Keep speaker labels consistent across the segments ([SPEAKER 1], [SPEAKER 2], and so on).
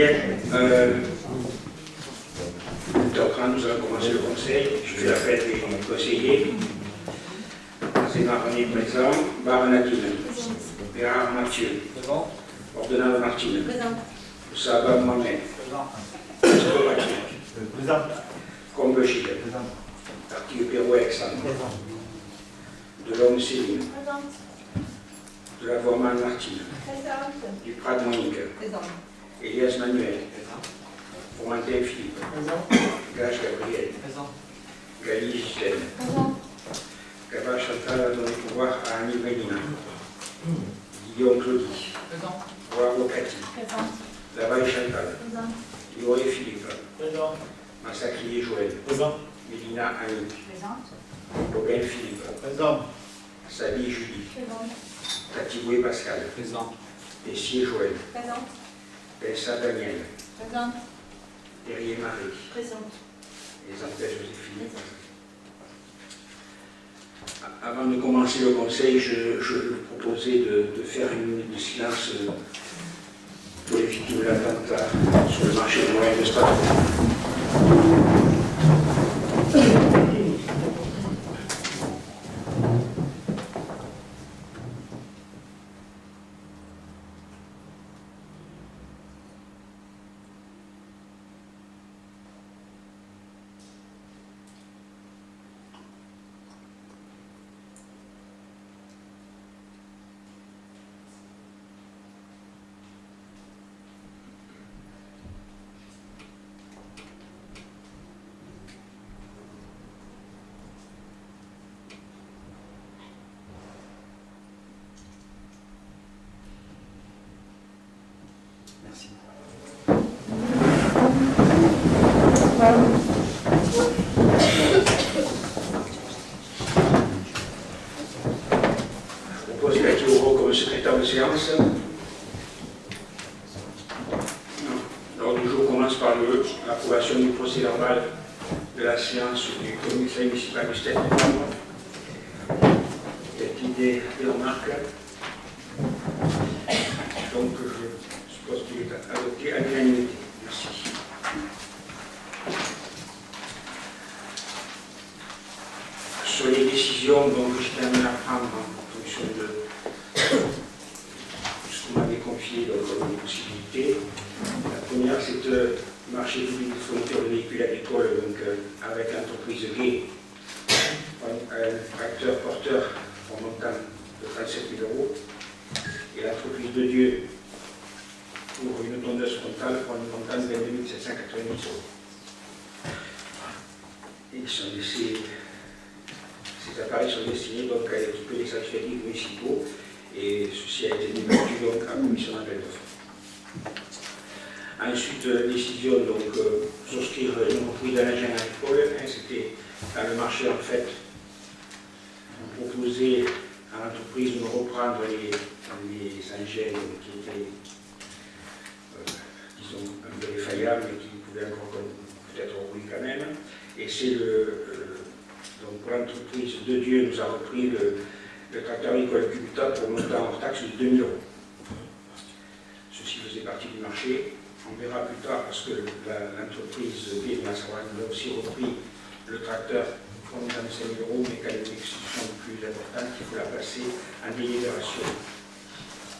[SPEAKER 1] Bien. 8h30, nous allons commencer le conseil. Je fais l'appel des conseillers. Sénat René présent. Baranatine. Bérard Mathieu.
[SPEAKER 2] Présent.
[SPEAKER 1] Ordonnance Martine.
[SPEAKER 3] Présent.
[SPEAKER 1] Saba Mohamed.
[SPEAKER 2] Présent.
[SPEAKER 1] Présent. Combe Gilles.
[SPEAKER 2] Présent.
[SPEAKER 1] Parti Pérou Alexandre.
[SPEAKER 2] Présent.
[SPEAKER 1] Delhomme Céline.
[SPEAKER 3] Présente.
[SPEAKER 1] De la Vorman Martine.
[SPEAKER 3] Présente.
[SPEAKER 1] Duprat Monique.
[SPEAKER 3] Présente.
[SPEAKER 1] Elias Manuel.
[SPEAKER 2] Présent.
[SPEAKER 1] Fourmantin Philippe.
[SPEAKER 2] Présent.
[SPEAKER 1] Gage Gabriel.
[SPEAKER 2] Présent.
[SPEAKER 1] Gali Gisèle.
[SPEAKER 3] Présente.
[SPEAKER 1] Gaba Chantal a donné pouvoir à Annie Mélina. Guillaume Claudie.
[SPEAKER 2] Présent.
[SPEAKER 1] Waro Cathy.
[SPEAKER 3] Présente.
[SPEAKER 1] Lavaille Chantal.
[SPEAKER 3] Présente.
[SPEAKER 1] Yoré Philippe.
[SPEAKER 2] Présent.
[SPEAKER 1] Massaclier Joël.
[SPEAKER 2] Présent.
[SPEAKER 1] Mélina Annie.
[SPEAKER 3] Présente.
[SPEAKER 1] Bobin Philippe.
[SPEAKER 2] Présent.
[SPEAKER 1] Sally Julie.
[SPEAKER 3] Présente.
[SPEAKER 1] Tatiboué Pascal.
[SPEAKER 2] Présent.
[SPEAKER 1] Tessier Joël.
[SPEAKER 3] Présente.
[SPEAKER 1] Bessa Daniel.
[SPEAKER 3] Présente.
[SPEAKER 1] Terrier Marie.
[SPEAKER 3] Présente.
[SPEAKER 1] Et Zantel Joséphine. Avant de commencer le conseil, je proposais de faire une minute de silence pour les victimes de l'attentat sur le marché de Noël de Strasbourg. Merci. Je propose Cathy Auro comme secrétaire de séance. L'ordre du jour commence par l'approbation du procès verbal de la séance du comité municipal du 7 novembre. Y a-t-il des remarques? Donc, je suppose qu'il est adopté à l'unanimité. Merci. Sur les décisions, donc, je termine à prendre en fonction de ce que vous m'avez confié comme possibilité. La première, c'est le marché public de fourniture de véhicules agricoles donc, avec l'entreprise Gay, un tracteur porteur pour un montant de 37 000 €. Et l'entreprise de Dieu pour une tondeuse frontale pour un montant de 22 790 €. Et ces appareils sont destinés donc à équiper les administratifs municipaux et ceci a été débattu donc en commission d'appel d'offres. Ensuite, la décision donc souscrire une reprise d'un agent agricole, c'était dans le marché en fait, on proposait à l'entreprise de reprendre les engins qui étaient, disons, un peu défaillables, mais qui pouvaient encore peut-être rouler quand même. Et c'est donc pour l'entreprise de Dieu, nous a repris le tracteur agricole Cubita pour monter hors taxe de 2 000 €. Ceci faisait partie du marché. On verra plus tard parce que l'entreprise Gay de Massaran a aussi repris le tracteur pour un montant de 5 000 €, mais quand il y a une exécution plus importante, il faut la placer en délibération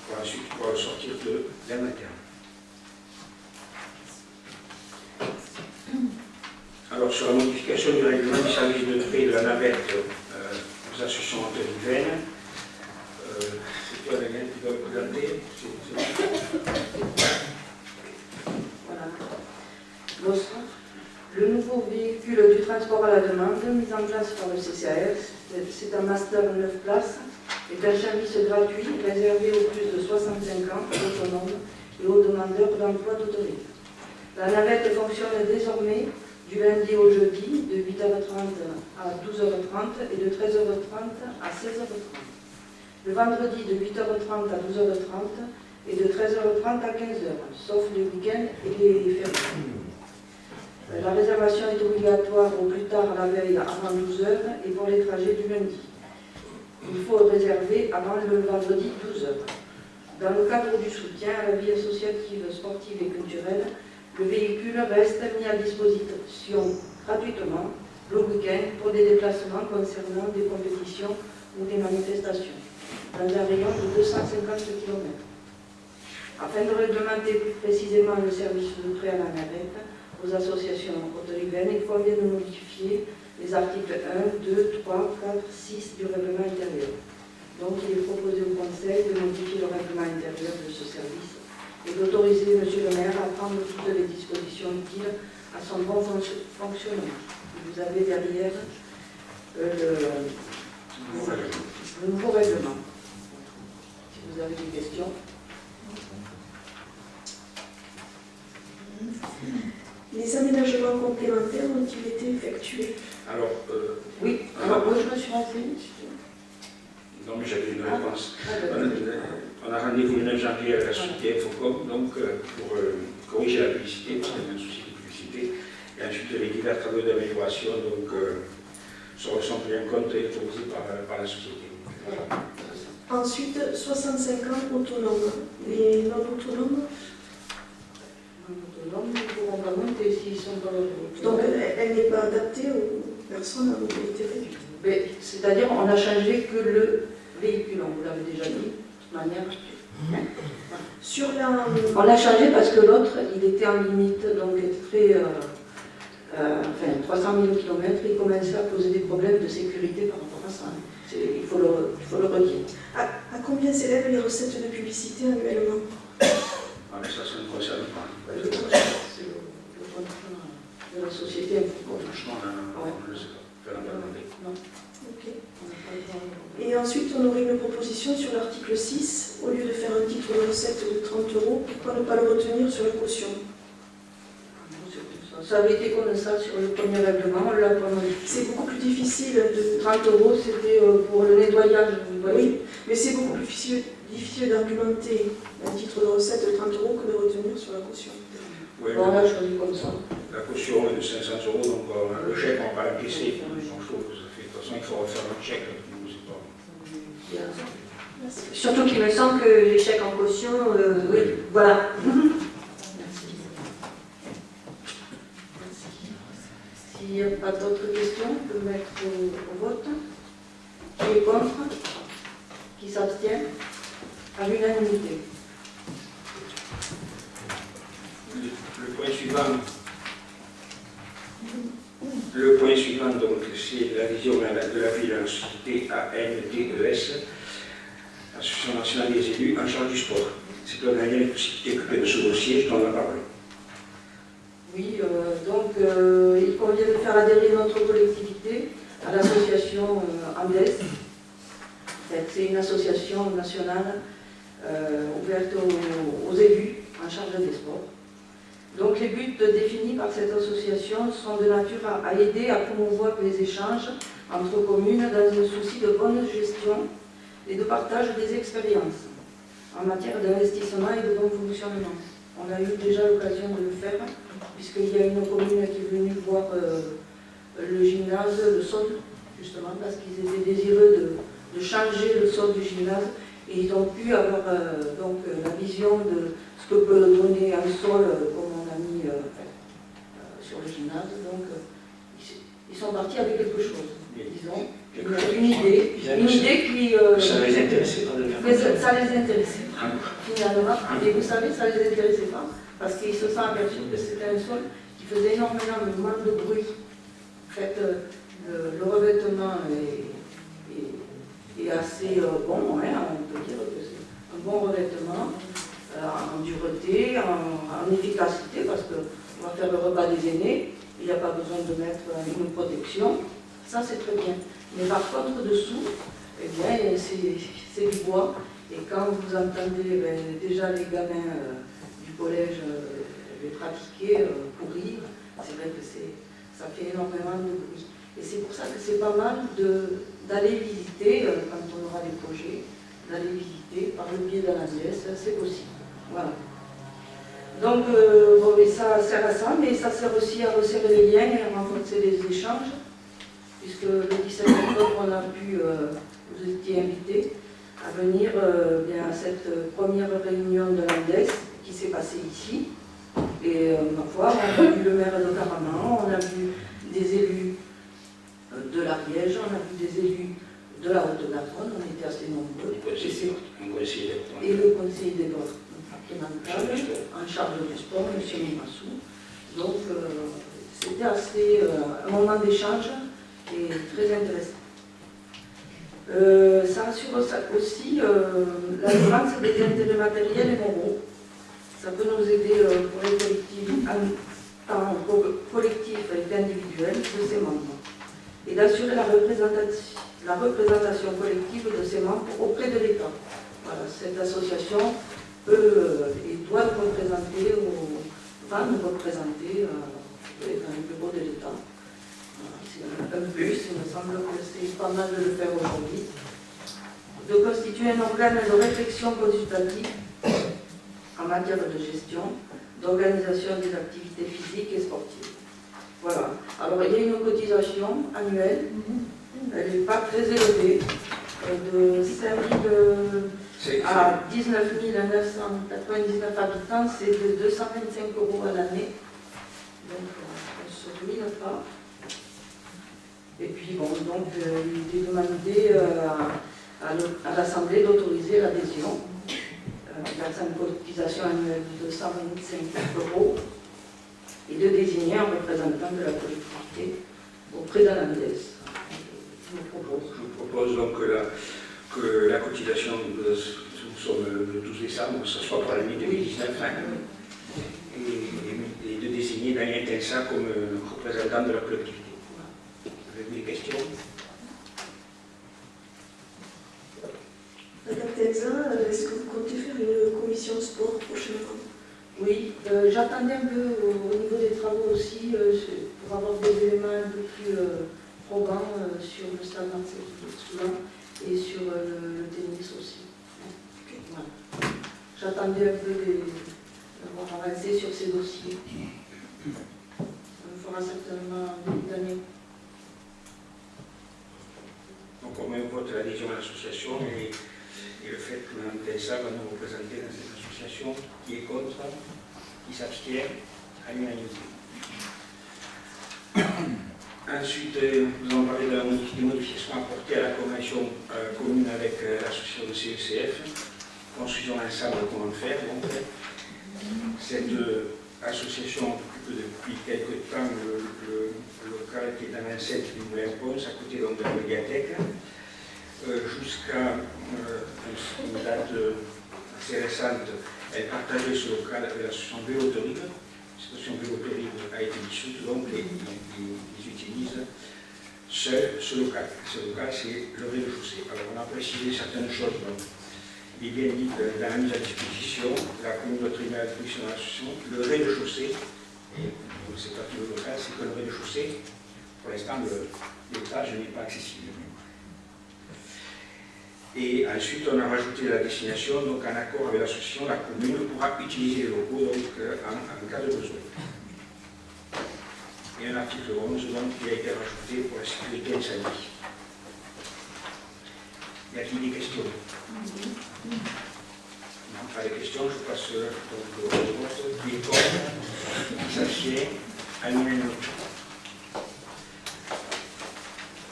[SPEAKER 1] pour ensuite pouvoir le sortir de l'inventaire. Alors, sur la modification du règlement du service de prêt de la navette aux associations antonivaines, c'est toi, Daniel, qui dois le présenter.
[SPEAKER 4] Voilà. Bonsoir. Le nouveau véhicule du transport à la demande, mis en place par le CCAS, c'est un master 9 places, est un service gratuit réservé aux plus de 65 ans, autonomes et aux demandeurs d'emploi d'autorité. La navette fonctionne désormais du lundi au jeudi, de 8h30 à 12h30 et de 13h30 à 16h30. Le vendredi de 8h30 à 12h30 et de 13h30 à 15h, sauf les week-ends et les fériés. La réservation est obligatoire au plus tard la veille avant 12h et pour les trajets du lundi. Il faut réserver avant le vendredi 12h. Dans le cadre du soutien à la vie associative, sportive et culturelle, le véhicule reste mis à disposition gratuitement le week-end pour des déplacements concernant des compétitions ou des manifestations, dans un rayon de 250 km. Afin de réglementer plus précisément le service de prêt à la navette aux associations haute-rivaines, il convient de modifier les articles 1, 2, 3, 4, 6 du règlement intérieur. Donc il est proposé au Conseil de modifier le règlement intérieur de ce service et d'autoriser M. le maire à prendre toutes les dispositions utiles à son bon fonctionnement. Vous avez derrière le nouveau règlement. Si vous avez des questions.
[SPEAKER 2] Les aménagements complémentaires ont-ils été effectués?
[SPEAKER 1] Alors,
[SPEAKER 4] Oui, alors moi je me suis renseignée.
[SPEAKER 1] non, mais j'avais une réponse.
[SPEAKER 4] Ah,
[SPEAKER 1] On a rendez-vous le 9 janvier à la société Infocom, donc pour corriger la publicité, parce qu'il y a un souci de publicité. Et ensuite, les divers travaux d'amélioration sont pris en compte et proposés par la société.
[SPEAKER 4] Voilà.
[SPEAKER 2] Ensuite, 65 ans autonomes. Les non-autonomes,
[SPEAKER 4] Donc, ils ne pourront pas monter s'ils sont dans le groupe.
[SPEAKER 2] donc elle n'est pas adaptée aux personnes à mobilité réduite.
[SPEAKER 4] C'est-à-dire, on a changé que le véhicule, on vous l'avait déjà dit, de toute manière.
[SPEAKER 2] Sur la...
[SPEAKER 4] On l'a changé parce que l'autre, il était en limite, donc très. 300 000 km, il commençait à poser des problèmes de sécurité par rapport à ça. Il faut le redire.
[SPEAKER 2] À combien s'élèvent les recettes de publicité annuellement?
[SPEAKER 1] Ah, mais ça ne concerne pas.
[SPEAKER 4] C'est le contrat de la société Infocom.
[SPEAKER 1] Franchement, on ne le sait pas.
[SPEAKER 4] Non.
[SPEAKER 2] Ok.
[SPEAKER 4] On n'a pas le droit.
[SPEAKER 2] Et ensuite, on aurait une proposition sur l'article 6. Au lieu de faire un titre de recette de 30 €, pourquoi ne pas le retenir sur la caution?
[SPEAKER 4] Ça avait été comme ça sur le premier règlement, on l'a pas modifié.
[SPEAKER 2] C'est beaucoup plus difficile de...
[SPEAKER 4] 30 €, c'était pour le nettoyage, vous voyez.
[SPEAKER 2] Oui, mais c'est beaucoup plus difficile d'argumenter un titre de recette de 30 € que de retenir sur la caution.
[SPEAKER 1] Oui,
[SPEAKER 4] Bon, on a choisi comme ça.
[SPEAKER 1] la caution est de 500 €, donc le chèque, on va pas l'encaisser. De toute façon, il faut refaire notre chèque.
[SPEAKER 2] Merci.
[SPEAKER 3] Surtout qu'il me semble que les chèques en caution, oui, voilà.
[SPEAKER 4] S'il n'y a pas d'autres questions, on peut mettre au vote. Qui est contre? Qui s'abstient? À l'unanimité.
[SPEAKER 1] Le point suivant, donc, c'est la vision de la ville de la société ANDES, Association nationale des élus en charge du sport. C'est Claude Daniel qui est occupé de ce dossier, je donne la parole.
[SPEAKER 4] Oui, donc il convient de faire adhérer notre collectivité à l'association ANDES. C'est une association nationale ouverte aux élus en charge des sports. Donc les buts définis par cette association sont de nature à aider à promouvoir les échanges entre communes dans un souci de bonne gestion et de partage des expériences en matière d'investissement et de bon fonctionnement. On a eu déjà l'occasion de le faire, puisqu'il y a une commune qui est venue voir le gymnase, le sol, justement, parce qu'ils étaient désireux de changer le sol du gymnase, et ils ont pu avoir donc, la vision de ce que peut donner un sol, comme on a mis sur le gymnase. Donc, ils sont partis avec quelque chose, disons, une idée qui...
[SPEAKER 1] Ça les intéressait pas de le
[SPEAKER 4] mais
[SPEAKER 1] faire.
[SPEAKER 4] ça les intéressait finalement. Et vous savez, ça les intéressait pas parce qu'ils se sont aperçus que c'était un sol qui faisait énormément de bruit. En fait, le revêtement est assez bon, hein, on peut dire que c'est un bon revêtement en dureté, en efficacité, parce qu'on va faire le repas des aînés, il n'y a pas besoin de mettre une protection. Ça, c'est très bien. Mais par contre, dessous, eh bien, c'est du bois. Et quand vous entendez déjà les gamins du collège les pratiquer, courir, c'est vrai que ça fait énormément de bruit. Et c'est pour ça que c'est pas mal d'aller visiter, quand on aura des projets, d'aller visiter par le biais de l'ANDES, c'est possible. Voilà. Donc, bon, mais ça sert à ça, mais ça sert aussi à resserrer les liens et à renforcer les échanges, puisque le 17 octobre, on a pu, vous étiez invités, à venir bien, à cette première réunion de l'ANDES qui s'est passée ici. Et ma foi, on a vu le maire de Caraman, on a vu des élus de l'Ariège, on a vu des élus de la Haute-Garonne, on était assez nombreux. Et le conseiller départemental en charge du sport, M. Mimassou. Donc c'était assez un moment d'échange et très intéressant. Ça assure aussi la défense des intérêts matériels et moraux. Ça peut nous aider pour les collectifs, tant collectifs qu'individuels de ses membres. Et d'assurer la représentation collective de ses membres auprès de l'État. Voilà, cette association peut et doit nous représenter, va nous représenter dans le bureau de l'État. C'est un plus, il me semble que c'est pas mal de le faire aujourd'hui. De constituer un organe de réflexion consultative en matière de gestion, d'organisation des activités physiques et sportives. Voilà. Alors il y a une cotisation annuelle, elle n'est pas très élevée, de 5 000 à 19 999 habitants, c'est de 225 € à l'année. Donc on ne se ruine pas. Et puis bon, donc il est demandé à l'Assemblée d'autoriser l'adhésion. Dans une cotisation annuelle de 125 € et de désigner un représentant de la collectivité auprès de l'ANDES.
[SPEAKER 1] Je vous propose donc que la cotisation, nous sommes le 12 décembre, ce soit pour l'année 2019, et de désigner Daniel Tensa comme représentant de la collectivité. Avez-vous des questions?
[SPEAKER 2] Madame Tenza, est-ce que vous comptez faire une commission sport prochainement?
[SPEAKER 4] Oui, j'attendais un peu au niveau des travaux aussi pour avoir des éléments un peu plus probants sur le stade Marcel Soulan et sur le tennis aussi. Voilà. J'attendais un peu d'avoir avancé sur ces dossiers. On le fera certainement en début d'année.
[SPEAKER 1] Donc on met au vote l'adhésion à l'association et le fait que Mme Tensa va nous représenter dans cette association, qui est contre, qui s'abstient, à l'unanimité. Ensuite, nous avons parlé de la modification apportée à la convention commune avec l'association de CECF, construisons ensemble comment faire. Donc, cette association occupe depuis quelque temps le local qui est dans l'enceinte du Moulin Ponce, à côté donc, de la médiathèque. Jusqu'à une date assez récente, elle partageait ce local avec l'association Vélotorib. L'association Vélotorib a été dissoute, donc ils utilisent seul ce local. Ce local, c'est le rez-de-chaussée. Alors, on a précisé certaines choses. Donc, il est bien dit que dans la mise à disposition, la commune de tribunal de fonction de l'association, le rez-de-chaussée, et c'est parti du local, c'est que le rez-de-chaussée, pour l'instant, l'étage n'est pas accessible. Et ensuite, on a rajouté la destination, donc en accord avec l'association, la commune pourra utiliser les locaux donc, en cas de besoin. Et un article 11 donc, qui a été rajouté pour la sécurité incendie. Y a-t-il des questions? Non, pas de questions, je passe donc au vote. Qui est contre? Qui s'abstient? À l'unanimité.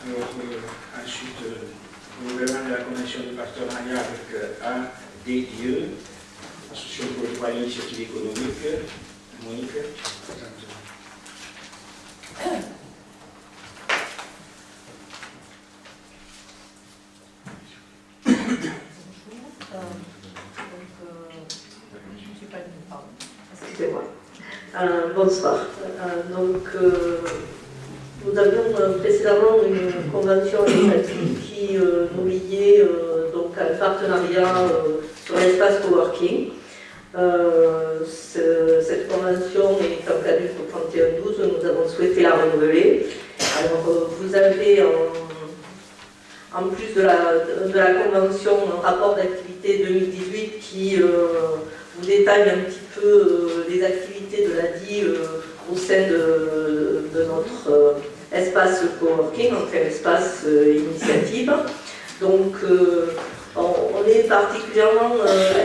[SPEAKER 1] Alors, ensuite, renouvellement de la convention de partenariat avec ADIE, Association pour l'initiative économique. Monique, présente.
[SPEAKER 3] Excusez-moi. Bonsoir. Nous avions précédemment une convention administrative qui nous liait donc à un partenariat sur l'espace coworking. Cette convention étant caduque au 31/12, nous avons souhaité la renouveler. Alors, vous avez en plus de la convention un rapport d'activité 2018 qui vous détaille un petit peu les activités de l'ADI au sein de notre espace coworking, enfin espace initiative. Donc On est particulièrement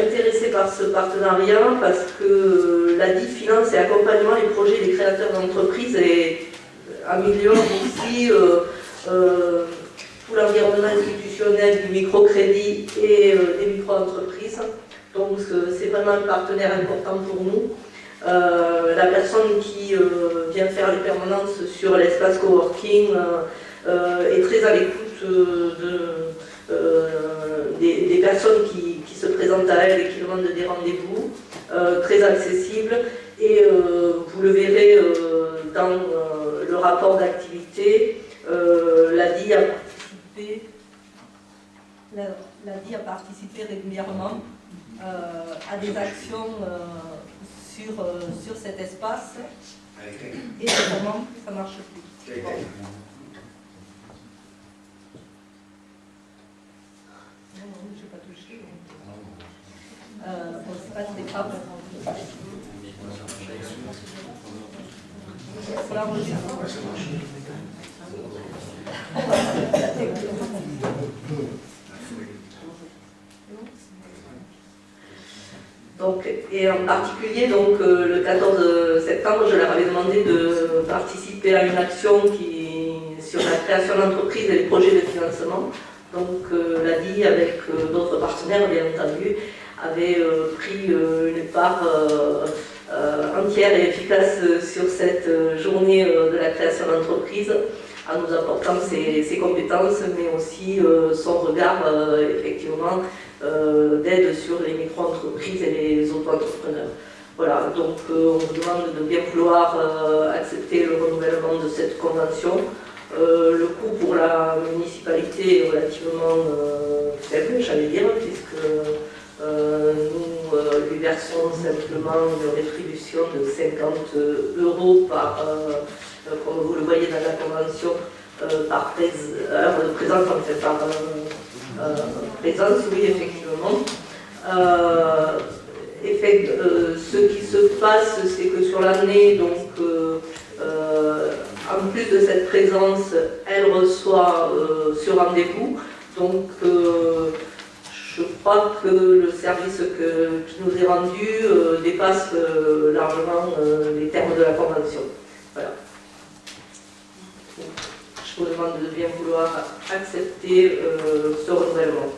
[SPEAKER 3] intéressé par ce partenariat parce que l'ADI finance et accompagne les projets des créateurs d'entreprises et améliore aussi tout l'environnement institutionnel du microcrédit et des micro-entreprises. Donc c'est vraiment un partenaire important pour nous. La personne qui vient faire les permanences sur l'espace coworking est très à l'écoute des personnes qui se présentent à elle et qui demandent des rendez-vous, très accessible. Et vous le verrez dans le rapport d'activité, l'ADI a participé régulièrement à des actions sur cet espace. Et notamment, ça ne marche plus. Bon. Non, je n'ai pas touché. Bon, c'est pas très grave. Pour l'enregistrement. Donc, et en particulier, donc, le 14 septembre, je leur avais demandé de participer à une action sur la création d'entreprises et les projets de financement. Donc l'ADI, avec d'autres partenaires, bien entendu, avait pris une part entière et efficace sur cette journée de la création d'entreprise, en nous apportant ses compétences, mais aussi son regard, effectivement, d'aide sur les micro-entreprises et les auto-entrepreneurs. Voilà, donc on vous demande de bien vouloir accepter le renouvellement de cette convention. Le coût pour la municipalité est relativement faible, j'allais dire, puisque nous lui versons simplement une rétribution de 50 € par, comme vous le voyez dans la convention, par heure de présence, enfin par présence, oui, effectivement. Ce qui se passe, c'est que sur l'année, donc, en plus de cette présence, elle reçoit ce rendez-vous. Donc, je crois que le service qui nous est rendu dépasse largement les termes de la convention. Voilà. Je vous demande de bien vouloir accepter ce renouvellement.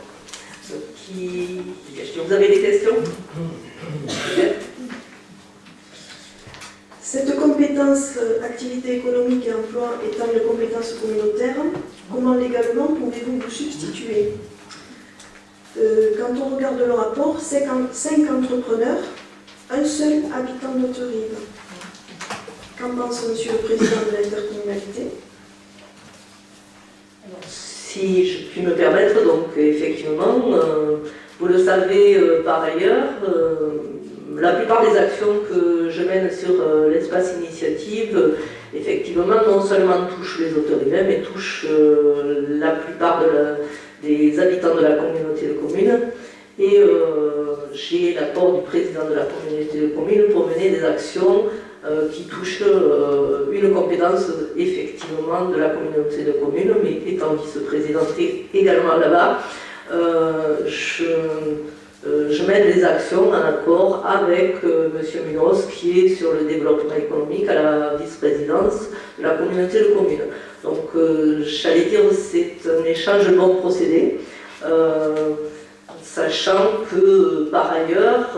[SPEAKER 3] Vous avez des questions ?
[SPEAKER 2] Cette compétence activité économique et emploi étant une compétence communautaire, comment légalement pouvez-vous vous substituer ? Quand on regarde le rapport, 5 entrepreneurs, un seul habitant d'Haute-Rive. Qu'en pense Monsieur le Président de l'intercommunalité ?
[SPEAKER 3] Si je puis me permettre, donc effectivement, vous le savez par ailleurs, la plupart des actions que je mène sur l'espace initiative, effectivement, non seulement touchent les Hautes-Rivains, mais touchent la plupart des habitants de la communauté de communes. Et j'ai l'accord du président de la communauté de communes pour mener des actions qui touchent une compétence effectivement de la communauté de communes, mais étant vice-présidentée également là-bas, je mène des actions en accord avec M. Munoz, qui est sur le développement économique à la vice-présidence de la communauté de communes. Donc, j'allais dire, c'est un échange de bons procédés, sachant que, par ailleurs,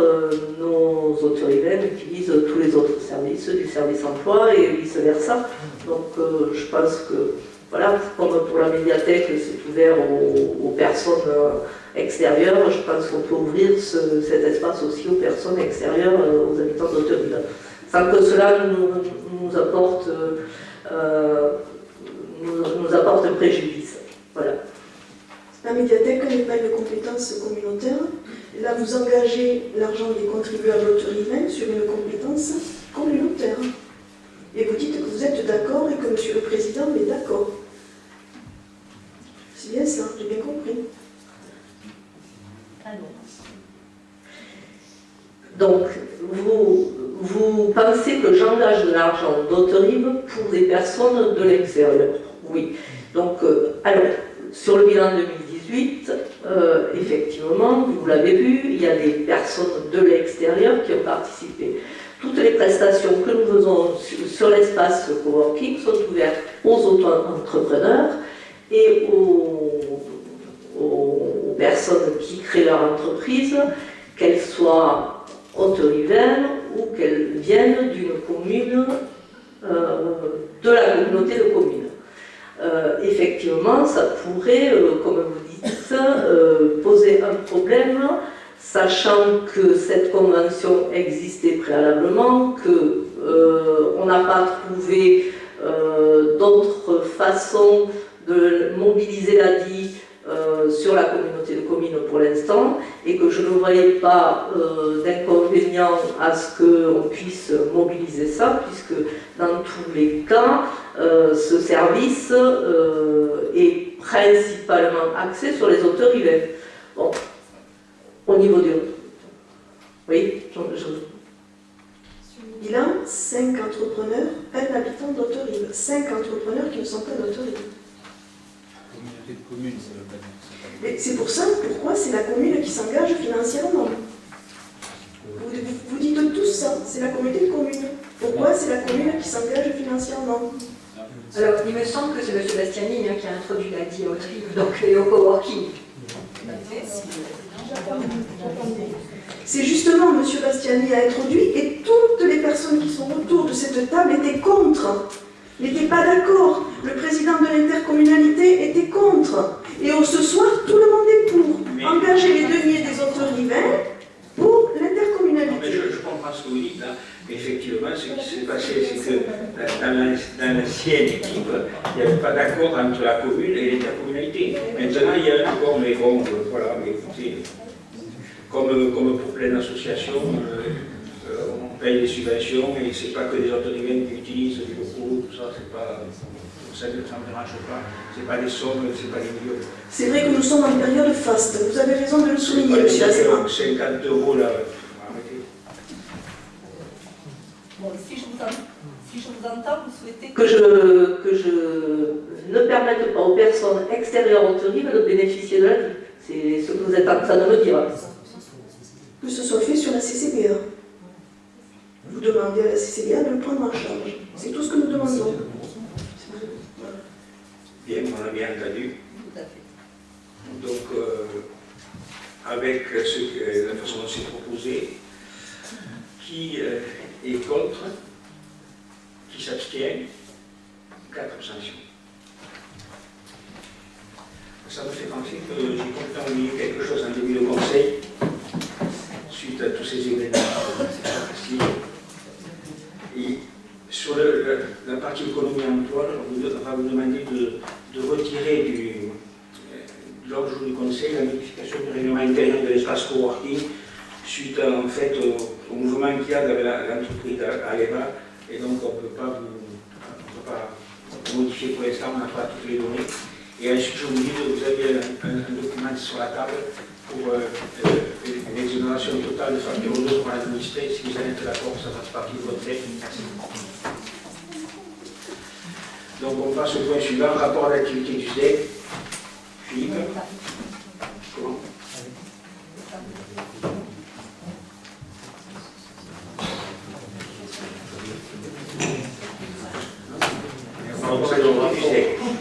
[SPEAKER 3] nos Hautes-Rivains utilisent tous les autres services du service emploi et vice-versa. Donc, je pense que, voilà, comme pour la médiathèque, c'est ouvert aux personnes extérieures, je pense qu'on peut ouvrir cet espace aussi aux personnes extérieures, aux habitants d'Haute-Rive. Sans que cela nous apporte un préjudice. Voilà.
[SPEAKER 2] La médiathèque n'est pas une compétence communautaire. Là, vous engagez l'argent des contribuables haute-rivains sur une compétence communautaire. Et vous dites que vous êtes d'accord et que Monsieur le Président est d'accord. C'est bien ça, j'ai bien compris.
[SPEAKER 3] Donc, vous pensez que j'engage de l'argent d'Haute-Rive pour des personnes de l'extérieur? Oui. Donc, alors, sur le bilan 2018, effectivement, vous l'avez vu, il y a des personnes de l'extérieur qui ont participé. Toutes les prestations que nous faisons sur l'espace coworking sont ouvertes aux auto-entrepreneurs et aux personnes qui créent leur entreprise, qu'elles soient haute-rivaines ou qu'elles viennent d'une commune, de la communauté de communes. Effectivement, ça pourrait, comme vous dites, poser un problème, sachant que cette convention existait préalablement, qu'on n'a pas trouvé d'autres façons de mobiliser la DI sur la communauté de communes pour l'instant, et que je ne voyais pas d'inconvénient à ce qu'on puisse mobiliser ça, puisque dans tous les cas, ce service est principalement axé sur les auteurs-riverains. Bon, au niveau du... Oui,
[SPEAKER 2] Bilan, 5 entrepreneurs, 1 habitant d'Autorive. 5 entrepreneurs qui ne sont pas d'Autorive.
[SPEAKER 5] Communauté de communes, ça veut pas dire.
[SPEAKER 2] Et c'est pour ça, pourquoi c'est la commune qui s'engage financièrement. Vous dites tous ça, c'est la communauté de communes. Pourquoi c'est la commune qui s'engage financièrement?
[SPEAKER 6] Alors, il me semble que c'est M. Bastiani qui a introduit la DI au TRIB, donc au coworking.
[SPEAKER 2] C'est justement M. Bastiani a introduit et toutes les personnes qui sont autour de cette table étaient contre, n'étaient pas d'accord. Le président de l'intercommunalité était contre. Et ce soir, tout le monde est pour. Engager les deniers des autres riverains pour l'intercommunalité.
[SPEAKER 1] Je comprends ce que vous dites là. Effectivement, ce qui s'est passé, c'est que dans l'ancienne équipe, il n'y avait pas d'accord entre la commune et l'intercommunalité. Maintenant, il y a un accord, mais bon, voilà, mais écoutez, comme pour plein d'associations, on paye des subventions et c'est pas que les autorivains qui utilisent les locaux, tout ça, c'est pas. Ça ne me dérange pas, c'est pas des sommes, c'est pas des millions.
[SPEAKER 2] C'est vrai que nous sommes en période faste, vous avez raison de le souligner, M. Azéma.
[SPEAKER 1] 50 € là, arrêtez.
[SPEAKER 3] Bon, si je vous entends, vous souhaitez que je ne permette pas aux personnes extérieures au TRIB de bénéficier de la DI. C'est ce que vous êtes en train de me dire.
[SPEAKER 2] Que ce soit fait sur la CCBA. Vous demandez à la CCBA de le prendre en charge. C'est tout ce que nous demandons.
[SPEAKER 1] Bien, on a bien entendu.
[SPEAKER 3] Tout à fait.
[SPEAKER 1] Donc, avec la façon dont c'est proposé, qui est contre, qui s'abstient, 4 abstentions. Ça me fait penser que j'ai complètement oublié quelque chose en début de conseil, suite à tous ces événements. C'est pas facile. Et sur la partie économie-emploi, on va vous demander de retirer de l'ordre du jour du conseil la modification du règlement intérieur de l'espace coworking suite en fait au mouvement qu'il y a dans l'entreprise Aleva, et donc on ne peut pas modifier pour l'instant, on n'a pas toutes les données. Et ensuite, je vous dis que vous avez un document sur la table pour une exonération totale de facture 2 pour l'administrer. Si vous êtes d'accord, ça fasse partie de votre tête. Merci. Donc on passe au point suivant, rapport d'activité du SDEC. Philippe. Comment?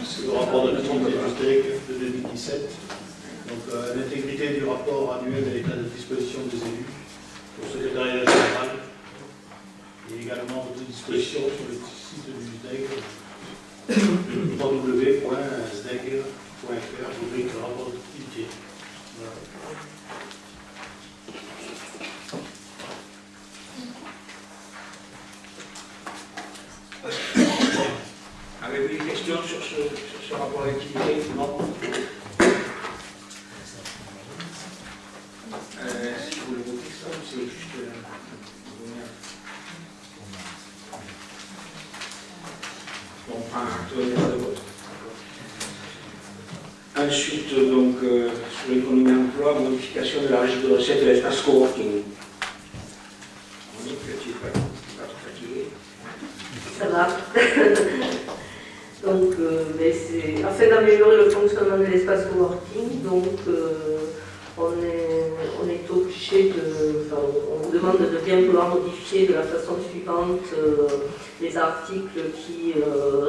[SPEAKER 7] C'est le rapport de l'activité du SDEC de 2017. Donc l'intégrité du rapport annuel de l'état de disposition des élus au secrétariat général et également de dispositions sur le site du SDEC www.sdeg.fr, rubrique rapport d'activité. Voilà.
[SPEAKER 1] Avez-vous des questions sur ce rapport d'activité? Non. Si vous voulez voter ça, c'est juste... on prend acte de vote. Ensuite, donc, sur l'économie-emploi, modification de la régie de recettes de l'espace coworking. On dit que tu n'es pas trop fatigué.
[SPEAKER 3] Ça va. Donc, c'est afin d'améliorer le fonctionnement de l'espace coworking, donc on est obligé on vous demande de bien vouloir modifier de la façon suivante les articles qui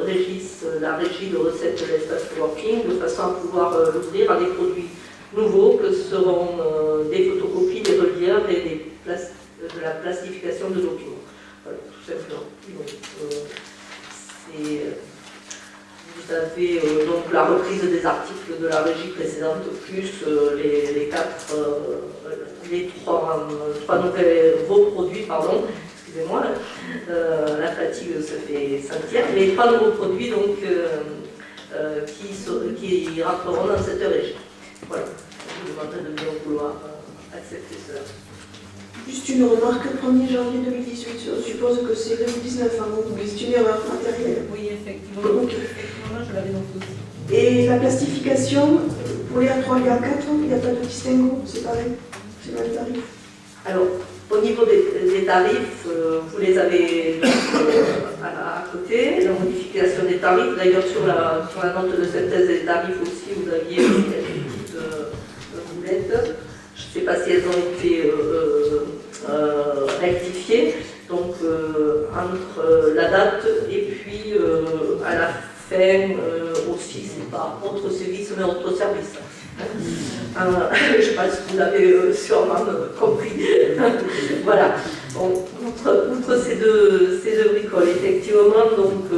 [SPEAKER 3] régissent la régie de recettes de l'espace coworking, de façon à pouvoir l'ouvrir à des produits nouveaux que seront des photocopies, des relieurs et de la plastification de documents. Voilà, tout simplement. Donc, vous avez donc la reprise des articles de la régie précédente, plus les trois nouveaux produits, pardon, excusez-moi, la fatigue se fait sentir, les 3 nouveaux produits donc, qui rentreront dans cette régie. Voilà, je vous demanderai de bien vouloir accepter cela.
[SPEAKER 2] Juste une remarque, 1er janvier 2018, je suppose que c'est 2019, hein, donc c'est une erreur matérielle.
[SPEAKER 6] Oui, effectivement.
[SPEAKER 2] Ok.
[SPEAKER 6] Effectivement, je l'avais noté aussi.
[SPEAKER 2] Et la plastification, pour les A3 et A4, il n'y a pas de distinguo, c'est pareil, c'est le même tarif.
[SPEAKER 3] Alors, au niveau des tarifs, vous les avez à côté, la modification des tarifs. D'ailleurs, sur la note de synthèse des tarifs aussi, vous aviez quelques petites boulettes. Je ne sais pas si elles ont été rectifiées. Donc, entre la date et puis à la fin aussi, c'est pas autre service, mais autre service. Je pense que vous l'avez sûrement compris. Voilà. Bon, outre ces deux bricoles, effectivement, donc,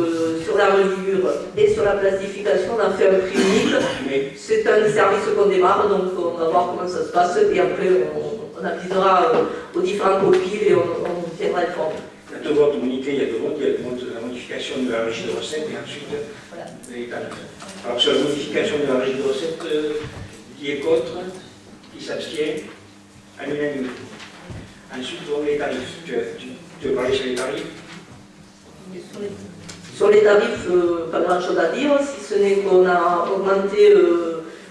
[SPEAKER 3] sur la reliure et sur la plastification, on a fait un prix unique. C'est un service qu'on démarre, donc on va voir comment ça se passe et après on avisera aux différentes copies et on vous tiendra informé.
[SPEAKER 1] Il y a 2 votes unités, il y a 2 votes, il y a la modification de la régie de recettes et ensuite les tarifs. Alors sur la modification de la régie de recettes, qui est contre, qui s'abstient, à l'unanimité. Ensuite, on les tarifs. Tu veux parler sur les tarifs?
[SPEAKER 3] Sur les tarifs, pas grand chose à dire, si ce n'est qu'on a augmenté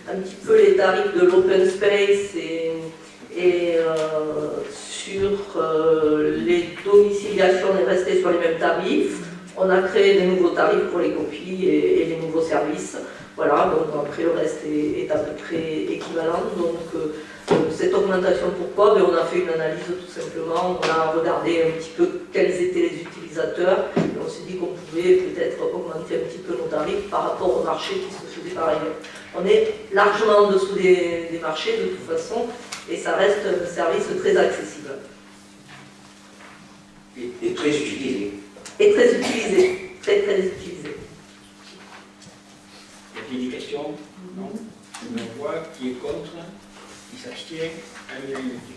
[SPEAKER 3] un petit peu les tarifs de l'open space et sur les domiciliations, on est resté sur les mêmes tarifs. On a créé des nouveaux tarifs pour les copies et les nouveaux services. Voilà, donc après le reste est à peu près équivalent. Donc cette augmentation, pourquoi? On a fait une analyse tout simplement, on a regardé un petit peu quels étaient les utilisateurs et on s'est dit qu'on pouvait peut-être augmenter un petit peu nos tarifs par rapport au marché qui se faisait par ailleurs. On est largement en dessous des marchés de toute façon et ça reste un service très accessible.
[SPEAKER 1] Et très utilisé.
[SPEAKER 3] Et très utilisé, très utilisé.
[SPEAKER 1] Y a-t-il des questions? Non. On voit qui est contre, qui s'abstient, à l'unanimité.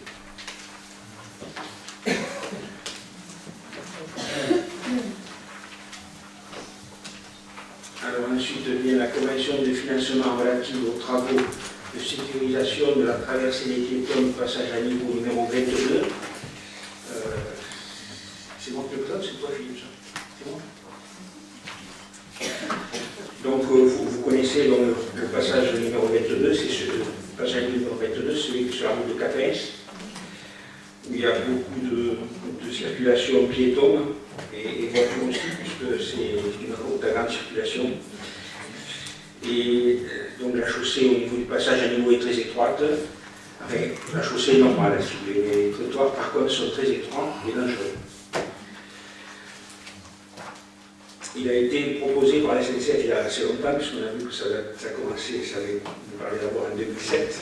[SPEAKER 1] Alors ensuite vient la convention de financement relative aux travaux de sécurisation de la traversée des piétons du passage à niveau numéro 22. C'est moi qui le présente, c'est toi Philippe, ça? C'est moi? Donc vous connaissez donc, le passage numéro 22, c'est ce passage numéro 22, celui sur la route de Capens, où il y a beaucoup de circulation piétonne et voitures aussi, puisque c'est une route à grande circulation. Et donc la chaussée au niveau du passage à niveau est très étroite. Enfin, la chaussée est normale, si vous voulez, mais les trottoirs par contre sont très étroits et dangereux. Il a été proposé par la SNCF il y a assez longtemps, puisqu'on a vu que ça a commencé, ça avait parlé d'abord en 2007,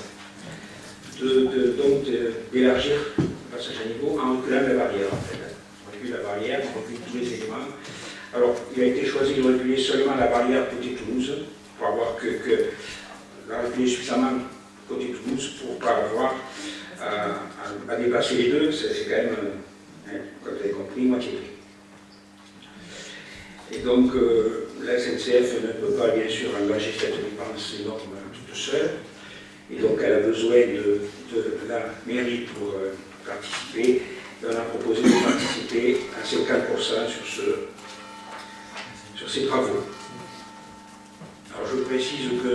[SPEAKER 1] d'élargir le passage à niveau en reculant la barrière. En fait. On recule la barrière, on recule tous les éléments. Alors, il a été choisi de reculer seulement la barrière côté Toulouse, pour avoir la reculer suffisamment côté Toulouse pour ne pas avoir à dépasser les deux, c'est quand même, comme vous avez compris, moitié prix. Et donc, la SNCF ne peut pas, bien sûr, engager cette dépense énorme toute seule. Et donc, elle a besoin de la mairie pour participer. Et on a proposé de participer à 50% sur ces travaux. Alors, je précise que,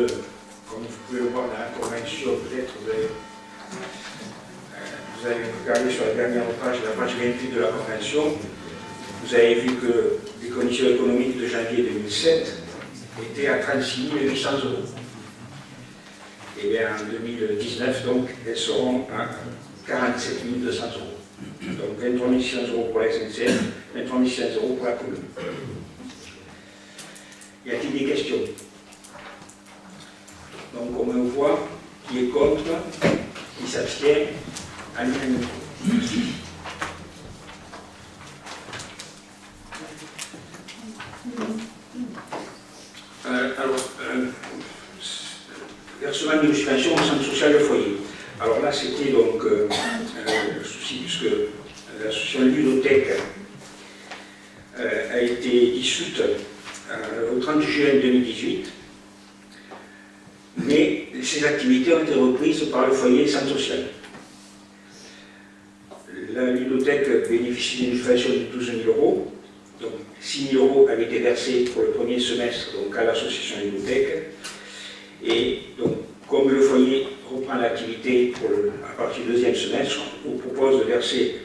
[SPEAKER 1] comme vous pouvez le voir dans la convention, peut-être vous avez regardé sur la dernière page, la page 28 de la convention, vous avez vu que les conditions économiques de janvier 2007 étaient à 36 800 €. Et bien en 2019, donc, elles seront à 47 200 €. Donc 23 600 € pour la SNCF, 23 600 € pour la commune. Y a-t-il des questions? Donc on me voit qui est contre, qui s'abstient, à l'unanimité. Versement d'une subvention au centre social de foyer. Alors là, c'était donc le souci, puisque l'association Ludothèque a été dissoute au 30 juin 2018, mais ces activités ont été reprises par le foyer centre social. La Ludothèque bénéficie d'une subvention de 12 000 €. Donc 6 000 € avaient été versés pour le premier semestre donc, à l'association Ludothèque. Et donc, comme le foyer reprend l'activité à partir du deuxième semestre, on vous propose de verser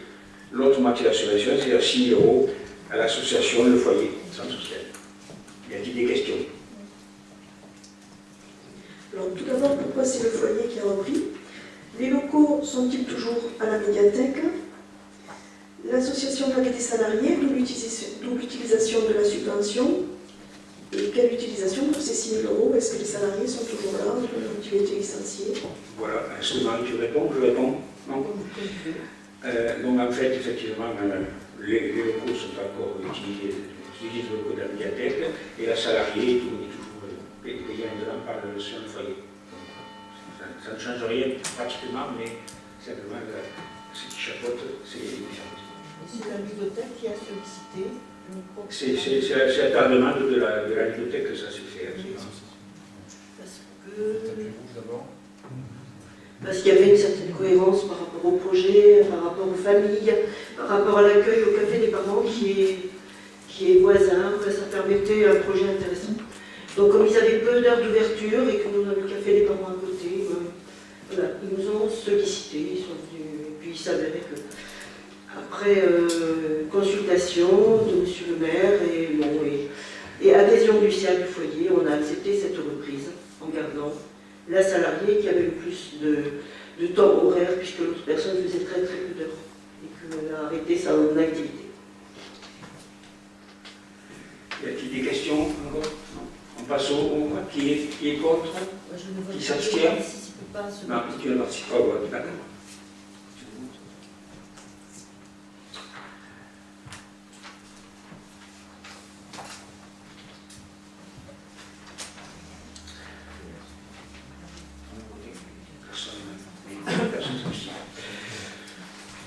[SPEAKER 1] l'autre moitié de la subvention, c'est-à-dire 6 000 € à l'association Le Foyer Centre Social. Y a-t-il des questions?
[SPEAKER 2] Alors, tout d'abord, pourquoi c'est le foyer qui a repris? Les locaux sont-ils toujours à la médiathèque? L'association avait des salariés, d'où l'utilisation de la subvention. Et quelle utilisation pour ces 6 000 €? Est-ce que les salariés sont toujours là? Ont-ils été licenciés?
[SPEAKER 1] Voilà, est-ce que Marie, tu réponds? Je réponds? Non. Donc en fait, effectivement, les locaux sont encore utilisés, les locaux de la médiathèque, et la salariée est toujours payée maintenant par le seul foyer. Ça ne change rien pratiquement, mais simplement ce qui chapeaute, c'est les différences.
[SPEAKER 8] C'est la bibliothèque qui a sollicité le micro.
[SPEAKER 1] C'est à la demande de la bibliothèque que ça se fait.
[SPEAKER 9] Parce qu'il y avait une certaine cohérence par rapport au projet, par rapport aux familles, par rapport à l'accueil au café des parents qui est voisin, ça permettait un projet intéressant. Donc comme ils avaient peu d'heures d'ouverture et que nous avons le café des parents à côté, voilà, ils nous ont sollicité, ils sont venus, et puis il s'avérait que après consultation de monsieur le maire et adhésion du CA du foyer, on a accepté cette reprise en gardant la salariée qui avait le plus de temps horaire puisque l'autre personne faisait très très peu d'heures et qu'elle a arrêté son activité.
[SPEAKER 1] Y a-t-il des questions encore? Non. On passe au vote. Qui est contre? Qui s'abstient? Non, tu ne participes pas au vote, d'accord.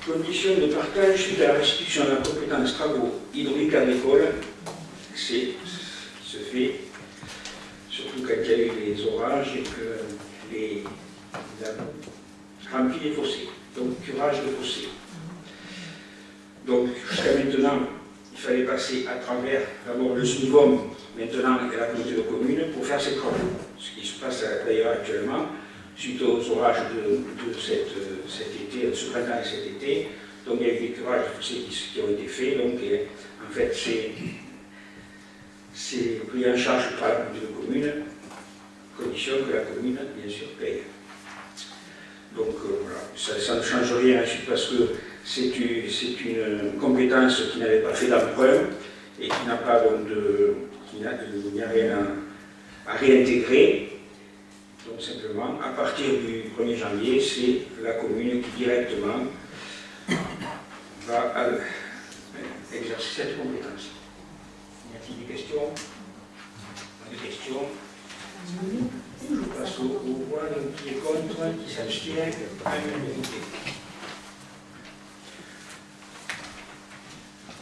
[SPEAKER 1] Conditions de partage suite à la restitution de la compétence travaux hydrauliques agricoles, c'est ce qui se fait, surtout quand il y a eu les orages et que les rempli les fossés, donc curage de fossés. Donc jusqu'à maintenant, il fallait passer à travers d'abord le SNIVOM, maintenant et la communauté de communes, pour faire ces travaux. Ce qui se passe d'ailleurs actuellement, suite aux orages de cet été, ce printemps et cet été. Donc il y a eu des curages de fossés qui ont été faits. Donc en fait, c'est pris en charge par la communauté de communes, condition que la commune, bien sûr, paye. Donc voilà, ça ne change rien ensuite parce que c'est une compétence qui n'avait pas fait d'emprunt et qui n'a pas donc il n'y a rien à réintégrer. Donc simplement, à partir du 1er janvier, c'est la commune qui directement va exercer cette compétence. Y a-t-il des questions? Pas de questions? Je passe au voix, donc qui est contre, qui s'abstient, à l'unanimité.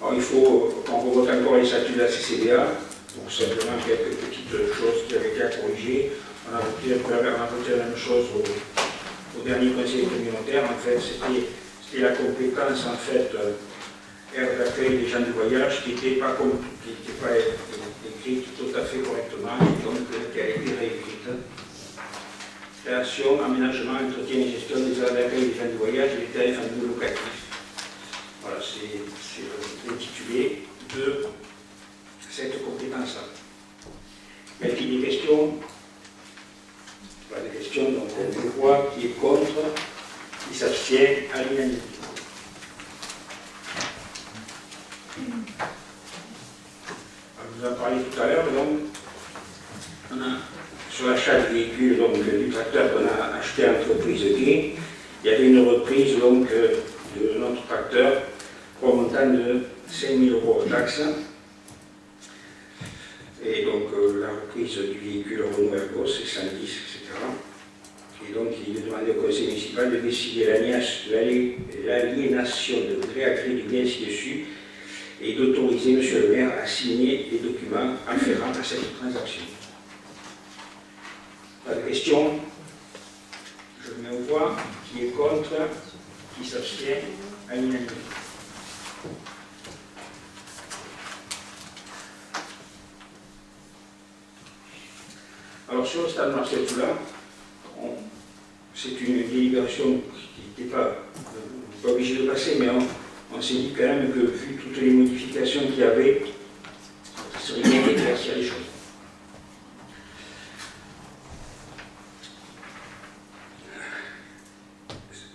[SPEAKER 1] Alors il faut qu'on revote encore les statuts de la CCDA, pour simplement quelques petites choses qui avaient été à corriger. On a voté la même chose au dernier conseil communautaire. En fait, c'était la compétence, en fait, aire d'accueil des gens du voyage, qui n'était pas écrite tout à fait correctement, et donc qui a été réécrite. Création, aménagement, entretien et gestion des aires d'accueil des gens du voyage et des tarifs en lieu locatif. Voilà, c'est l'intitulé de cette compétence-là. Y a-t-il des questions? Pas de questions, donc on voit qui est contre, qui s'abstient à l'unanimité. Je vous en parlais tout à l'heure, donc, on a, sur l'achat de véhicules, donc du tracteur qu'on a acheté à l'entreprise Gay, il y avait une reprise donc, de notre tracteur pour un montant de 5 000 € hors taxe. Et donc la reprise du véhicule Renault Ergos, c'est 110, etc. Et donc il est demandé au conseil municipal de décider l'aliénation de gré à gré du bien ci-dessus et d'autoriser M. le maire à signer les documents afférents à cette transaction. Pas de questions? Je mets au voix. Qui est contre? Qui s'abstient? À l'unanimité. Alors sur le stade Marcel Toula, c'est une délibération qui n'était pas obligée de passer, mais on s'est dit quand même que vu toutes les modifications qu'il y avait, ça serait bien d'éclaircir les choses.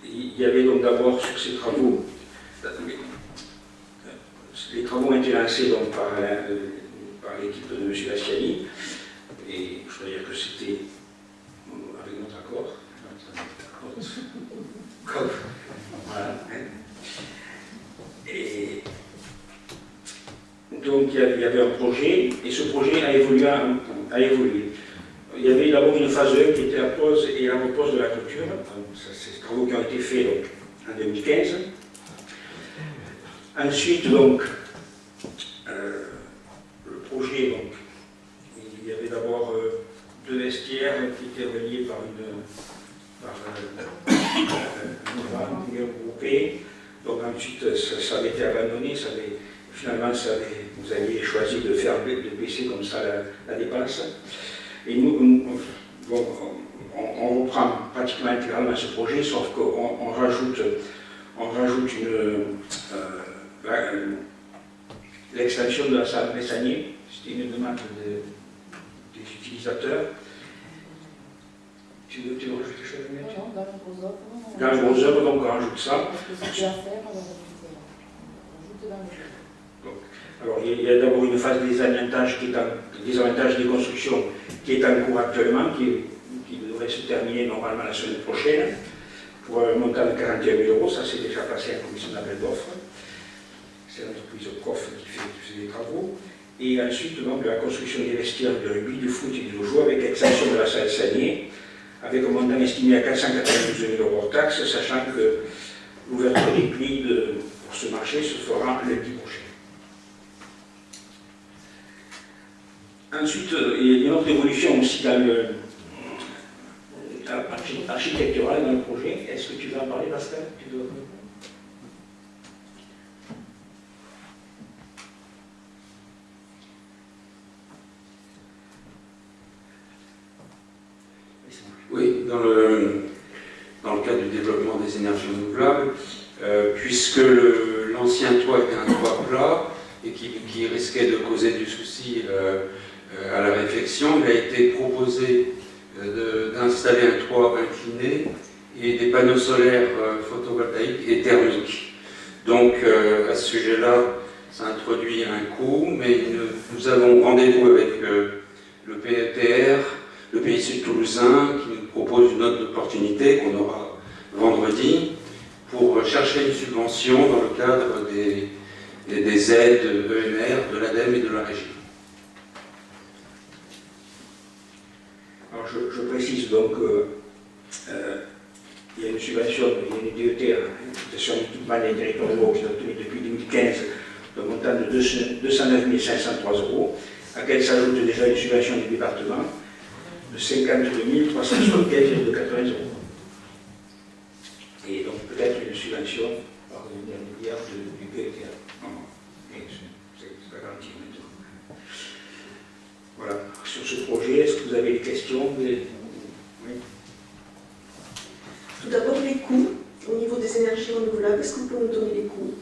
[SPEAKER 1] Il y avait donc d'abord sur ces travaux, les travaux ont été lancés donc par l'équipe de M. Lastiani, et je dois dire que c'était avec notre accord. Voilà. Et donc il y avait un projet, et ce projet a évolué. Il y avait d'abord une phase 1 qui était la pose et la repose de la clôture. C'est des travaux qui ont été faits donc, en 2015. Ensuite, donc, le projet, donc, il y avait d'abord 2 vestiaires qui étaient reliés par un mur groupé. Donc ensuite, ça avait été abandonné. Finalement, vous aviez choisi de baisser comme ça la dépense. Et nous, bon, on reprend pratiquement intégralement ce projet, sauf qu'on rajoute l'extension de la salle Messanier. C'était une demande des utilisateurs. Tu veux rajouter quelque chose?
[SPEAKER 8] Non, dans le gros œuvre.
[SPEAKER 1] Dans le gros œuvre, donc on rajoute ça.
[SPEAKER 8] Parce que c'est à faire, on rajoute dans le gros.
[SPEAKER 1] Alors, il y a d'abord une phase des avantages des constructions qui est en cours actuellement, qui devrait se terminer normalement la semaine prochaine, pour un montant de 41 000 €. Ça, c'est déjà passé à la commission d'appel d'offres. C'est l'entreprise COF qui fait les travaux. Et ensuite, donc, la construction des vestiaires de rugby, du foot et du joue, avec extension de la salle Sanier, avec un montant estimé à 492 000 € hors taxe, sachant que l'ouverture des prix pour ce marché se fera lundi prochain. Ensuite, il y a une autre évolution aussi dans architecturale dans le projet. Est-ce que tu veux en parler, Pascal?
[SPEAKER 10] Oui, dans le cadre du développement des énergies renouvelables, puisque l'ancien toit était un toit plat et qui risquait de causer du souci à la réfection, il a été proposé d'installer un toit incliné et des panneaux solaires photovoltaïques et thermiques. Donc à ce sujet-là, ça introduit un coût, mais nous avons rendez-vous avec le PETR, le Pays Sud Toulousain, qui nous propose une autre opportunité qu'on aura vendredi pour chercher une subvention dans le cadre des aides ENR, de l'ADEME et de la régie.
[SPEAKER 1] Alors je précise donc il y a une subvention, il y a une DET, dotation d'équipement des territoires ruraux qui est obtenue depuis 2015 d'un montant de 209 503 €, à laquelle s'ajoute déjà une subvention du département de 52 375,80 €. Et donc peut-être une subvention par l'intermédiaire du PETR. Mais c'est pas garanti maintenant. Voilà. Sur ce projet, est-ce que vous avez des questions? Oui.
[SPEAKER 2] Tout d'abord, les coûts au niveau des énergies renouvelables. Est-ce que vous pouvez nous donner les coûts?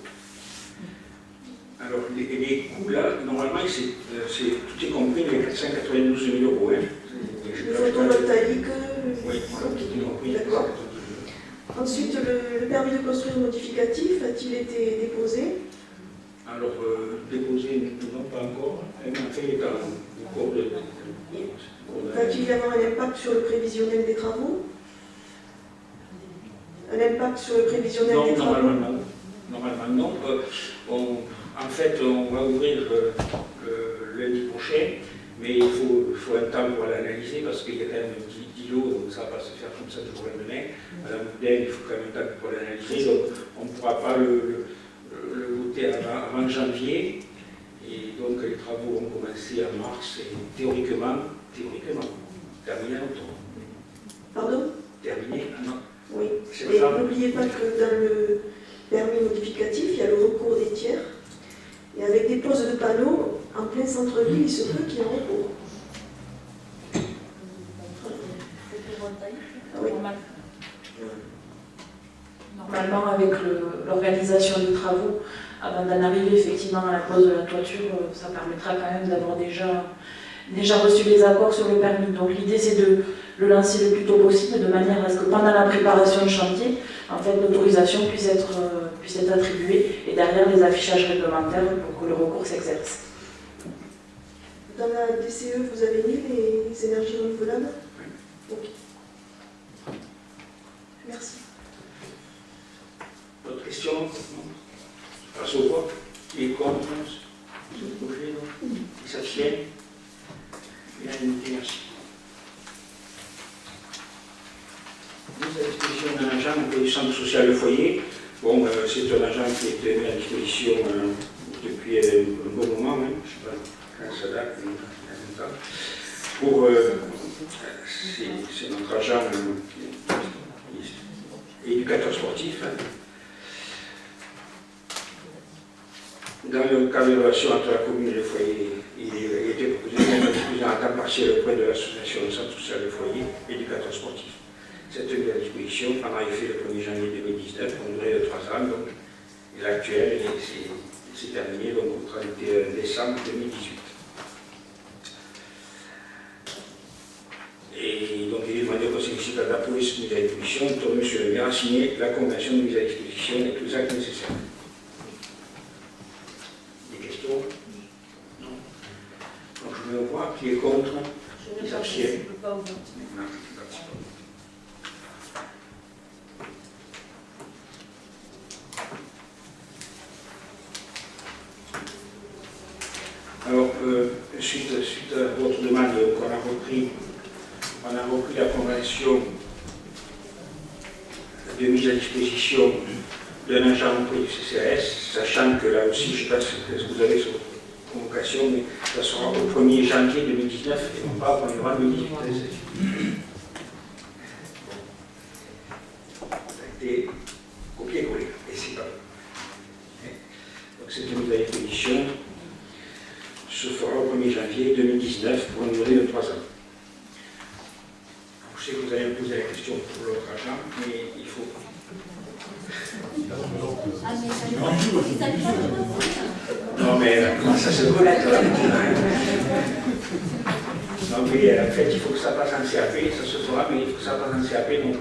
[SPEAKER 1] Alors, les coûts là, normalement, tout est compris, les 492 000 €. Hein.
[SPEAKER 2] Le photovoltaïque,
[SPEAKER 1] oui.
[SPEAKER 2] ok.
[SPEAKER 1] tout compris.
[SPEAKER 2] D'accord. Ensuite, le permis de construire modificatif a-t-il été déposé?
[SPEAKER 1] Alors, déposé, non, pas encore. Mais en fait, il est en cours de...
[SPEAKER 2] Va-t-il y avoir un impact sur le prévisionnel des travaux? Un impact sur le prévisionnel des
[SPEAKER 1] Non,
[SPEAKER 2] travaux?
[SPEAKER 1] normalement non. Normalement non. En fait, on va ouvrir le lundi prochain, mais il faut un temps pour l'analyser parce qu'il y a quand même un petit îlot, donc ça ne va pas se faire comme ça du jour au lendemain. Madame Boudin, il faut quand même un temps pour l'analyser, donc on ne pourra pas le voter avant janvier. Et donc les travaux vont commencer en mars et théoriquement, terminer en octobre.
[SPEAKER 2] Pardon?
[SPEAKER 1] Terminer en octobre.
[SPEAKER 2] Oui.
[SPEAKER 1] C'est
[SPEAKER 2] Et
[SPEAKER 1] ça.
[SPEAKER 2] n'oubliez pas que dans le permis modificatif, il y a le recours des tiers. Et avec des poses de panneaux, en plein centre-ville, il se peut qu'il y ait un recours. Ah oui.
[SPEAKER 11] Normalement, avec l'organisation des travaux, avant d'en arriver effectivement à la pose de la toiture, ça permettra quand même d'avoir déjà reçu les accords sur le permis. Donc l'idée c'est de le lancer le plus tôt possible, de manière à ce que pendant la préparation de chantier, en fait, l'autorisation puisse être attribuée et derrière des affichages réglementaires pour que le recours s'exerce.
[SPEAKER 2] Dans la DCE, vous avez mis les énergies renouvelables? Ok. Merci.
[SPEAKER 1] D'autres questions? Non. Passe au vote. Qui est contre? Qui s'oppose? Qui s'abstient? Unanimité, merci. Mise à disposition d'un agent auprès du centre social Le Foyer. Bon, c'est un agent qui était mis à disposition depuis un bon moment, hein. Je ne sais pas quand ça date, mais il y a longtemps. Pour, c'est notre agent éducateur sportif. Dans le cadre de relation entre la commune et le foyer, il a été proposé de mettre à disposition à temps partiel auprès de l'association de centre social Le Foyer, éducateur sportif. Cette mise à disposition prendra effet le 1er janvier 2019 pour une durée de 3 ans, donc l'actuel c'est terminé donc au 31 décembre 2018. Et donc il est demandé au conseil municipal d'approuver cette mise à disposition pour M. le maire à signer la convention de mise à disposition et tous les actes nécessaires. Des questions? Non. Donc je me vois qui est contre, qui s'abstient. Alors, suite à votre demande, on a repris la convention de mise à disposition d'un agent auprès du CCAS, sachant que là aussi, je ne sais pas ce que vous avez sur votre convocation, mais ça sera au 1er janvier 2019 et non pas au 1er janvier 2018. Ça a été copié-collé, et c'est pas bon. Donc cette mise à disposition se fera au 1er janvier 2019 pour une durée de 3 ans. Je sais que vous allez me poser la question pour l'autre agent, mais il faut... Non mais comment ça se connecte? Non mais en fait il faut que ça passe en CAP, ça se fera, mais il faut que ça passe en CAP, donc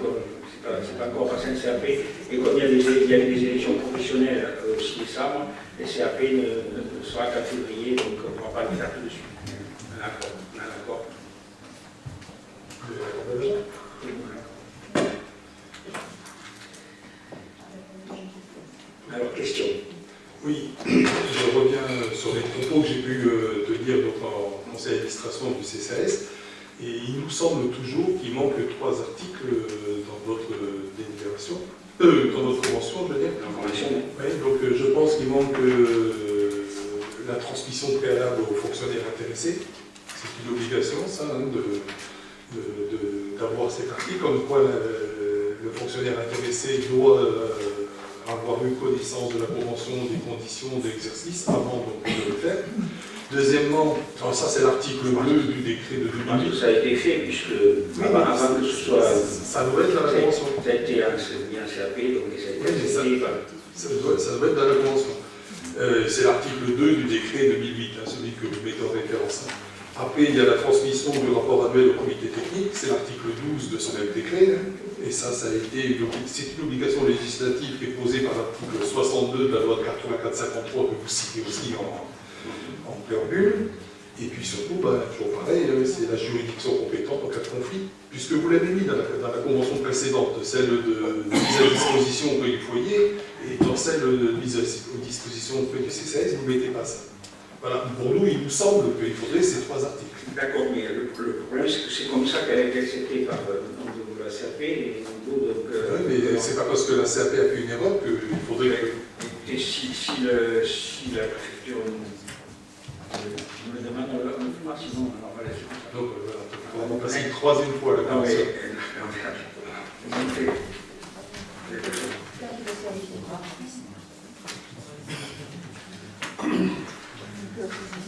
[SPEAKER 1] c'est pas encore passé en CAP. Et comme il y avait des élections professionnelles au 6 décembre, le CAP ne sera qu'en février, donc on ne pourra pas le faire tout de suite. On a l'accord. Alors, question.
[SPEAKER 12] Oui, je reviens sur les propos que j'ai pu tenir donc, en conseil d'administration du CCAS. Et il nous semble toujours qu'il manque 3 articles dans notre délibération, dans notre convention, je veux dire. Oui, donc je pense qu'il manque la transmission préalable aux fonctionnaires intéressés. C'est une obligation, ça, hein, d'avoir cet article, comme quoi le fonctionnaire intéressé doit avoir eu connaissance de la convention, des conditions d'exercice avant de le faire. Deuxièmement, ça c'est l'article 2 du décret de 2008.
[SPEAKER 1] Ça a été fait, puisque avant que ce soit...
[SPEAKER 12] Ça doit être dans la convention.
[SPEAKER 1] Ça a été mis en CAP, donc ça a été accepté.
[SPEAKER 12] Ça doit être dans la convention. C'est l'article 2 du décret 2008, hein, celui que vous mettez en référence. Après, il y a la transmission du rapport annuel au comité technique, c'est l'article 12 de ce même décret, et ça a été c'est une obligation législative qui est posée par l'article 62 de la loi de 84-53 que vous citez aussi en préambule. Et puis surtout, toujours pareil, c'est la juridiction compétente en cas de conflit, puisque vous l'avez mis dans la convention précédente, celle de mise à disposition auprès du foyer, et dans celle de mise à disposition auprès du CCAS, vous ne mettez pas ça. Voilà, pour nous, il nous semble qu'il faudrait ces 3 articles.
[SPEAKER 1] D'accord, mais le problème, c'est que c'est comme ça qu'elle a été acceptée par la CAP, et
[SPEAKER 12] oui, mais c'est pas parce que la CAP a fait une erreur qu'il faudrait que...
[SPEAKER 1] Et si la préfecture me demande, on le fera, sinon on va laisser comme ça.
[SPEAKER 12] Donc voilà, on va passer une 3e fois la commission.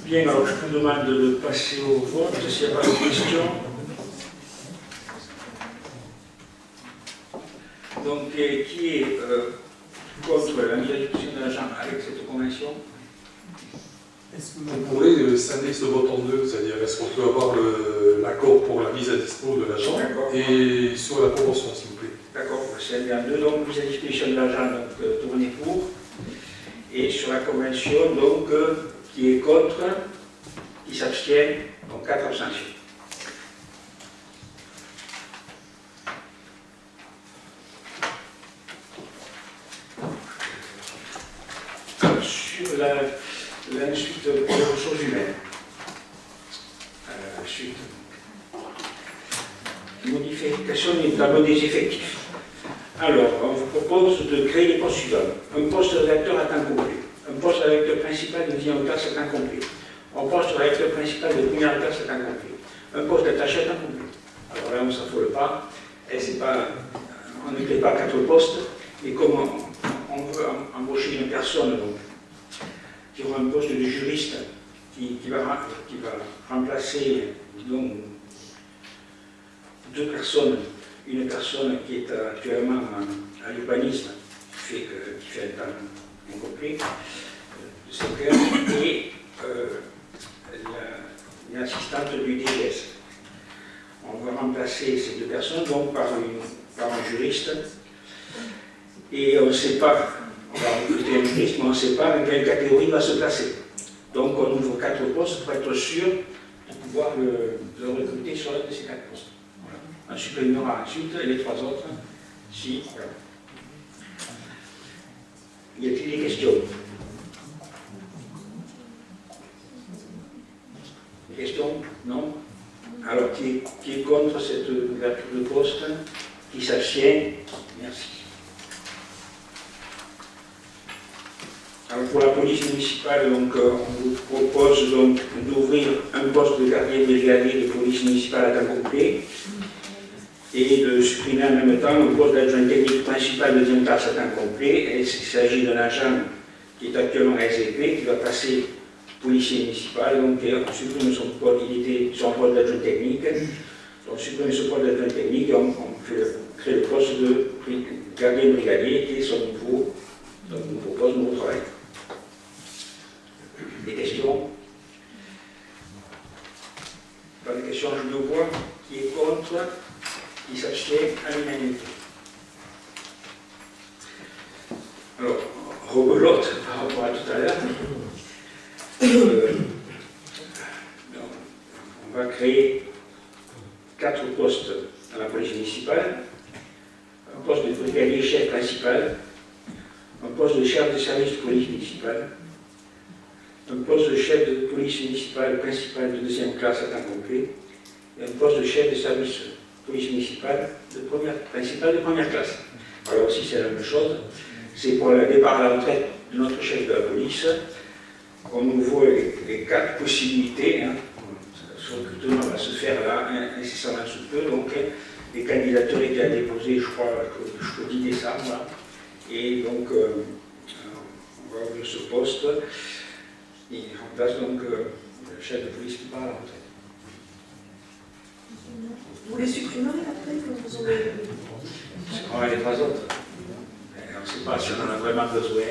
[SPEAKER 1] Bien, alors je vous demande de passer au vote, s'il n'y a pas de questions. Donc, qui est contre la mise à disposition de l'agent avec cette convention?
[SPEAKER 12] Vous pourrez scinder ce vote en 2, c'est-à-dire est-ce qu'on peut avoir l'accord pour la mise à disposition de l'agent et sur la convention, s'il vous plaît.
[SPEAKER 1] D'accord, c'est bien 2, donc mise à disposition de l'agent, donc tournez pour. Et sur la convention, donc, qui est contre, qui s'abstient, donc 4 abstentions. Sur la suite des ressources humaines. Suite. Modification du tableau des effectifs. Alors, on vous propose de créer les postes suivants. Un poste de rédacteur à temps complet. Un poste de rédacteur principal de deuxième classe à temps complet. Un poste de rédacteur principal de première classe à temps complet. Un poste d'attaché à temps complet. Alors là, on ne s'affole pas. Et c'est pas, on ne crée pas 4 postes. Et comme on veut embaucher une personne donc, qui aura un poste de juriste qui va remplacer donc, 2 personnes. Une personne qui est actuellement à l'urbanisme, qui fait un temps incomplet, de 5 heures, et une assistante du DGS. On va remplacer ces 2 personnes donc, par un juriste, et on ne sait pas, on va recruter un juriste, mais on ne sait pas dans quelle catégorie il va se placer. Donc on ouvre 4 postes pour être sûr de pouvoir le recruter sur l'un de ces 4 postes. On supprimera ensuite les 3 autres. Si. Voilà. Y a-t-il des questions? Des questions? Non? Alors, qui est contre cette ouverture de poste? Qui s'abstient? Merci. Alors, pour la police municipale, donc, on vous propose donc d'ouvrir un poste de gardien brigadier de police municipale à temps complet et de supprimer en même temps le poste d'adjoint technique principal de deuxième classe à temps complet. Et il s'agit d'un agent qui est actuellement à SGP, qui va passer policier municipal, donc on supprime son poste, il était sur un poste d'adjoint technique, on supprime ce poste d'adjoint technique et on crée le poste de gardien brigadier qui est son nouveau poste, nouveau travail. Des questions? Pas de questions, je le vois. Qui est contre? Qui s'abstient à l'unanimité. Alors, rebelote par rapport à tout à l'heure. On va créer 4 postes dans la police municipale. Un poste de brigadier chef principal, un poste de chef de service de police municipale, un poste de chef de police municipale principal de deuxième classe à temps complet, et un poste de chef de service police municipale principal de première classe. Alors aussi c'est la même chose, c'est pour le départ à la retraite de notre chef de la police. On nous voit les 4 possibilités. Ce recrutement va se faire là, incessamment sous peu. Donc les candidatures étaient déposées, je crois, jusqu'au 10 décembre. Là. Et donc on va ouvrir ce poste. Il remplace donc le chef de police qui part à la retraite.
[SPEAKER 2] Vous les supprimerez après quand vous aurez...
[SPEAKER 1] On va les 3 autres. On ne sait pas si on en a vraiment besoin.